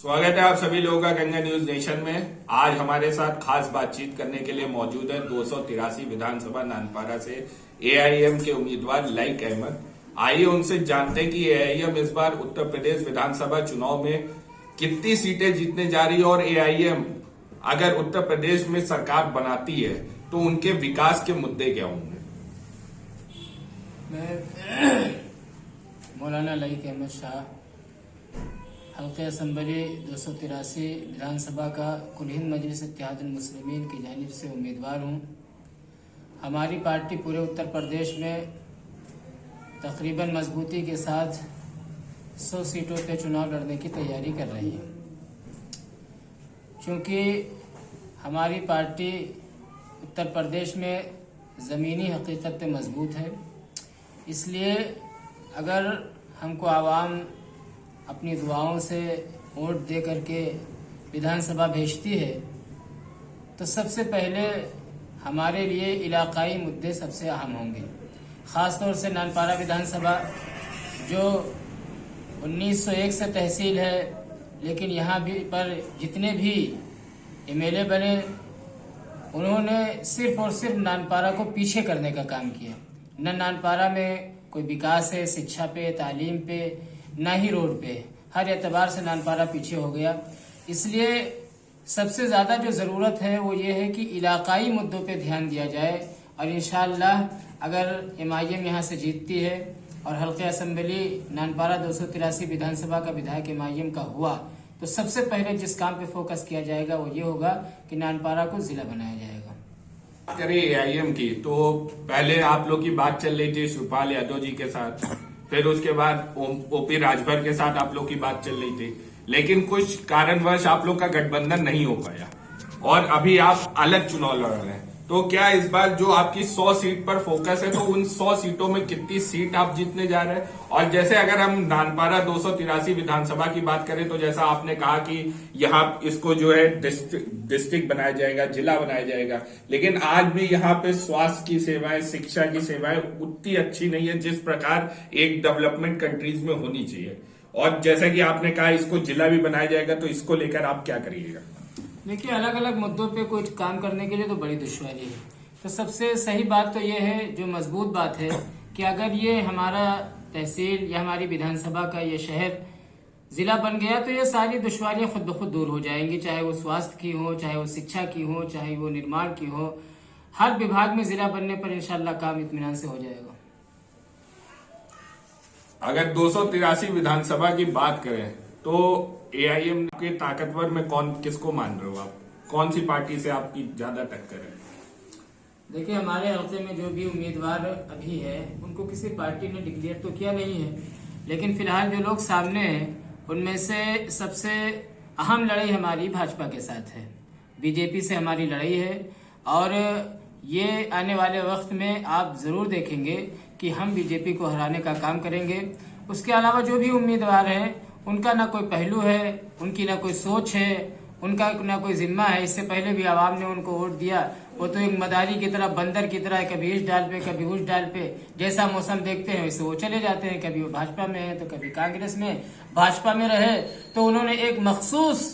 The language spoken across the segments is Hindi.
स्वागत है आप सभी लोगों का गंगा न्यूज नेशन में। आज हमारे साथ खास बातचीत करने के लिए मौजूद है 283 विधानसभा नानपारा से एआईएम के उम्मीदवार लाइक अहमद। आइए उनसे जानते हैं कि एआईएम इस बार उत्तर प्रदेश विधानसभा चुनाव में कितनी सीटें जीतने जा रही है और एआईएम अगर उत्तर प्रदेश में सरकार बनाती है तो उनके विकास के मुद्दे क्या होंगे। मैं मौलाना लाइक अहमद शाह हल्के असम्बली 283 विधानसभा का कुल हिंद मजलिस इत्तेहादुल मुस्लिमीन की जानिब से उम्मीदवार हूँ। हमारी पार्टी पूरे उत्तर प्रदेश में तकरीबन मजबूती के साथ 100 सीटों पे चुनाव लड़ने की तैयारी कर रही है। क्योंकि हमारी पार्टी उत्तर प्रदेश में ज़मीनी हकीकत पे मजबूत है, इसलिए अगर हमको आवाम अपनी दुआओं से वोट दे करके विधानसभा भेजती है तो सबसे पहले हमारे लिए इलाकाई मुद्दे सबसे अहम होंगे। ख़ास तौर से नानपारा विधानसभा जो 1901 से तहसील है, लेकिन यहाँ भी पर जितने भी एमएलए बने उन्होंने सिर्फ और सिर्फ नानपारा को पीछे करने का काम किया। न नानपारा में कोई विकास है, शिक्षा पे, तालीम पे, ना ही रोड पे, हर एतबार से नानपारा पीछे हो गया। इसलिए सबसे ज़्यादा जो ज़रूरत है वो ये है कि इलाकाई मुद्दों पे ध्यान दिया जाए और इंशाअल्लाह अगर एमआईएम यहाँ से जीतती है और हल्के असम्बली नानपारा 283 विधानसभा का विधायक एमआईएम का हुआ तो सबसे पहले जिस काम पे फोकस किया जाएगा वो ये होगा कि नानपारा को ज़िला बनाया जाएगा। बात करें एआईएम की तो पहले आप लोग की बात चल रही थी शिवपाल यादव जी के साथ, फिर उसके बाद ओपी राजभर के साथ आप लोग की बात चल रही थी, लेकिन कुछ कारणवश आप लोग का गठबंधन नहीं हो पाया और अभी आप अलग चुनाव लड़ रहे हैं। तो क्या इस बार जो आपकी 100 सीट पर फोकस है तो उन 100 सीटों में कितनी सीट आप जीतने जा रहे हैं? और जैसे अगर हम नानपारा 283 विधानसभा की बात करें तो जैसा आपने कहा कि यहाँ इसको जो है डिस्ट्रिक्ट बनाया जाएगा, जिला बनाया जाएगा, लेकिन आज भी यहाँ पे स्वास्थ्य की सेवाएं, शिक्षा की सेवाएं उतनी अच्छी नहीं है जिस प्रकार एक डेवलपमेंट कंट्रीज में होनी चाहिए। और जैसा कि आपने कहा इसको जिला भी बनाया जाएगा, तो इसको लेकर आप क्या करिएगा? देखिए, अलग अलग मुद्दों पे कुछ काम करने के लिए तो बड़ी दुश्वारी है। तो सबसे सही बात तो ये है, जो मजबूत बात है कि अगर ये हमारा तहसील या हमारी विधानसभा का ये शहर जिला बन गया तो ये सारी दुश्वारियां खुद ब खुद दूर हो जाएंगी, चाहे वो स्वास्थ्य की हो, चाहे वो शिक्षा की हो, चाहे वो निर्माण की हो। हर विभाग में जिला बनने पर इंशाल्लाह काम इत्मीनान से हो जाएगा। अगर 283 विधानसभा की बात करें तो एआईएम के ताकतवर में किसको मान रहे हो आप? कौन सी पार्टी से आपकी ज्यादा टक्कर है? देखिए, हमारे हल्के में जो भी उम्मीदवार अभी है उनको किसी पार्टी ने डिक्लेयर तो किया नहीं है, लेकिन फिलहाल जो लोग सामने हैं उनमें से सबसे अहम लड़ाई हमारी भाजपा के साथ है। बीजेपी से हमारी लड़ाई है और ये आने वाले वक्त में आप जरूर देखेंगे कि हम बीजेपी को हराने का काम करेंगे। उसके अलावा जो भी उम्मीदवार हैं उनका ना कोई पहलू है, उनकी ना कोई सोच है, उनका ना कोई जिम्मा है। इससे पहले भी आवाम ने उनको वोट दिया, वो तो एक मदारी की तरह, बंदर की तरह, कभी इस डाल पे कभी उस डाल पे, जैसा मौसम देखते हैं वैसे वो चले जाते हैं। कभी वो भाजपा में है तो कभी कांग्रेस में। भाजपा में रहे तो उन्होंने एक मखसूस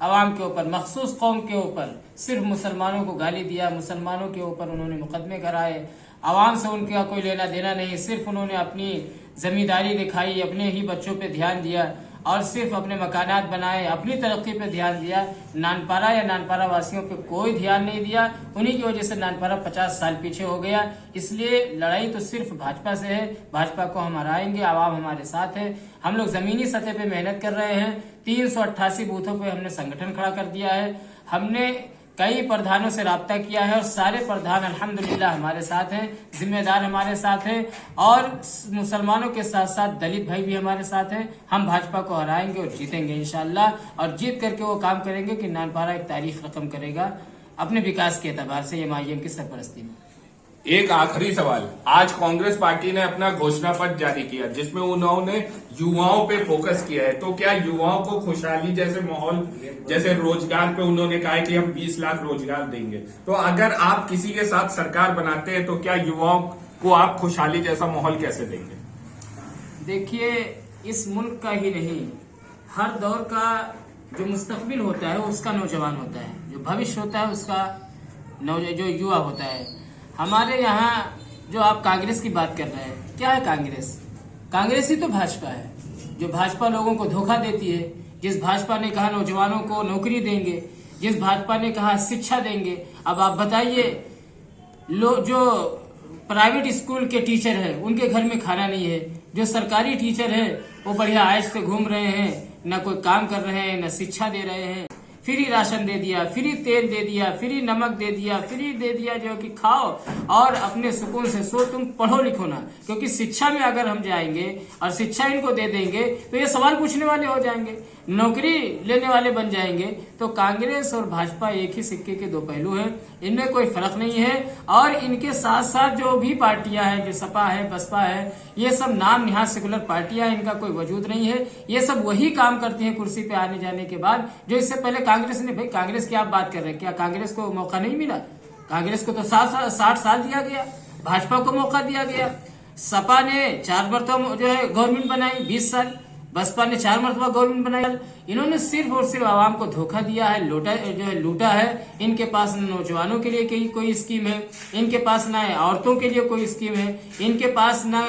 आवाम के ऊपर, मखसूस कौम के ऊपर सिर्फ मुसलमानों को गाली दिया, मुसलमानों के ऊपर उन्होंने मुकदमे कराए। आवाम से उनका कोई लेना देना नहीं, सिर्फ उन्होंने अपनी जमींदारी दिखाई, अपने ही बच्चों पे ध्यान दिया और सिर्फ अपने मकानात बनाए, अपनी तरक्की पे ध्यान दिया। नानपारा या नानपारा वासियों पे कोई ध्यान नहीं दिया। उन्हीं की वजह से नानपारा 50 साल पीछे हो गया। इसलिए लड़ाई तो सिर्फ भाजपा से है, भाजपा को हम हराएंगे, आवाम हमारे साथ है। हम लोग जमीनी सतह पे मेहनत कर रहे हैं। 388 बूथों पे हमने संगठन खड़ा कर दिया है। हमने कई प्रधानों से राब्ता किया है और सारे प्रधान अल्हम्दुलिल्लाह हमारे साथ हैं, जिम्मेदार हमारे साथ हैं और मुसलमानों के साथ साथ दलित भाई भी हमारे साथ हैं। हम भाजपा को हराएंगे और जीतेंगे इंशाअल्लाह, और जीत करके वो काम करेंगे कि नानपारा एक तारीख रकम करेगा अपने विकास के एतबार से एमआईएम की सरपरस्ती में। एक आखिरी सवाल, आज कांग्रेस पार्टी ने अपना घोषणा पत्र जारी किया जिसमें उन्होंने युवाओं पे फोकस किया है, तो क्या युवाओं को खुशहाली जैसे माहौल, जैसे रोजगार पे उन्होंने कहा है कि हम 20 लाख रोजगार देंगे, तो अगर आप किसी के साथ सरकार बनाते हैं तो क्या युवाओं को आप खुशहाली जैसा माहौल कैसे देंगे? देखिए, इस मुल्क का ही नहीं, हर दौर का जो मुस्तकबिल होता है उसका नौजवान होता है, जो भविष्य होता है उसका जो युवा होता है। हमारे यहाँ जो आप कांग्रेस की बात कर रहे हैं, क्या है कांग्रेस? कांग्रेस ही तो भाजपा है, जो भाजपा लोगों को धोखा देती है। जिस भाजपा ने कहा नौजवानों को नौकरी देंगे, जिस भाजपा ने कहा शिक्षा देंगे, अब आप बताइए जो प्राइवेट स्कूल के टीचर है उनके घर में खाना नहीं है, जो सरकारी टीचर है वो बढ़िया आयश से घूम रहे हैं, न कोई काम कर रहे हैं, न शिक्षा दे रहे हैं। फ्री राशन दे दिया, फ्री तेल दे दिया, फ्री नमक दे दिया, फ्री दे दिया, जो कि खाओ और अपने सुकून से सो, तुम पढ़ो लिखो ना। क्योंकि शिक्षा में अगर हम जाएंगे और शिक्षा इनको दे देंगे तो ये सवाल पूछने वाले हो जाएंगे, नौकरी लेने वाले बन जाएंगे। तो कांग्रेस और भाजपा एक ही सिक्के के दो पहलू हैं, इनमें कोई फर्क नहीं है। और इनके साथ साथ जो भी पार्टियां हैं, जो सपा है, बसपा है, ये सब नाम निहाद सेकुलर पार्टियां हैं, इनका कोई वजूद नहीं है। ये सब वही काम करती हैं कुर्सी पे आने जाने के बाद जो इससे पहले कांग्रेस ने। भाई कांग्रेस की आप बात कर रहे हैं, क्या कांग्रेस को मौका नहीं मिला? कांग्रेस को तो 60 साल दिया गया, भाजपा को मौका दिया गया। सपा ने 4 मरतबा जो है गवर्नमेंट बनाई 20 साल, बसपा ने 4 मरतबा गवर्नमेंट बनाई। इन्होंने सिर्फ और सिर्फ आवाम को धोखा दिया है, लूटा है। इनके पास न नौजवानों के लिए कोई स्कीम है, इनके पास न औरतों के लिए कोई स्कीम है, इनके पास न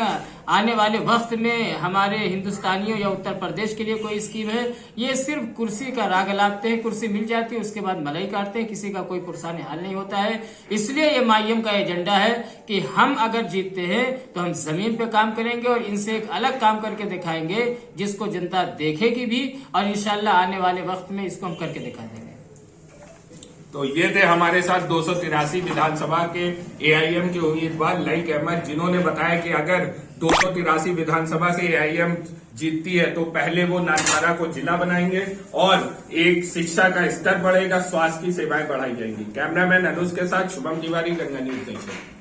आने वाले वक्त में हमारे हिंदुस्तानियों या उत्तर प्रदेश के लिए कोई स्कीम है। ये सिर्फ कुर्सी का राग लाते हैं, कुर्सी मिल जाती है उसके बाद मलाई काटते हैं, किसी का कोई पुरसान हाल नहीं होता है। इसलिए ये माईएम का एजेंडा है कि हम अगर जीतते हैं तो हम जमीन पे काम करेंगे और इनसे एक अलग काम करके दिखाएंगे जिसको जनता देखेगी भी, और इंशाल्लाह आने वाले वक्त में इसको हम करके दिखा देंगे। तो ये थे हमारे साथ 283 विधानसभा के एआईएम के उम्मीदवार लाइक अहमद, जिन्होंने बताया कि अगर 283 विधानसभा से एआईएम जीतती है तो पहले वो नाथद्वारा को जिला बनाएंगे और एक शिक्षा का स्तर बढ़ेगा, स्वास्थ्य की सेवाएं बढ़ाई जाएंगी। कैमरामैन अनुज के साथ शुभम तिवारी, गंगा न्यूज स्टेशन।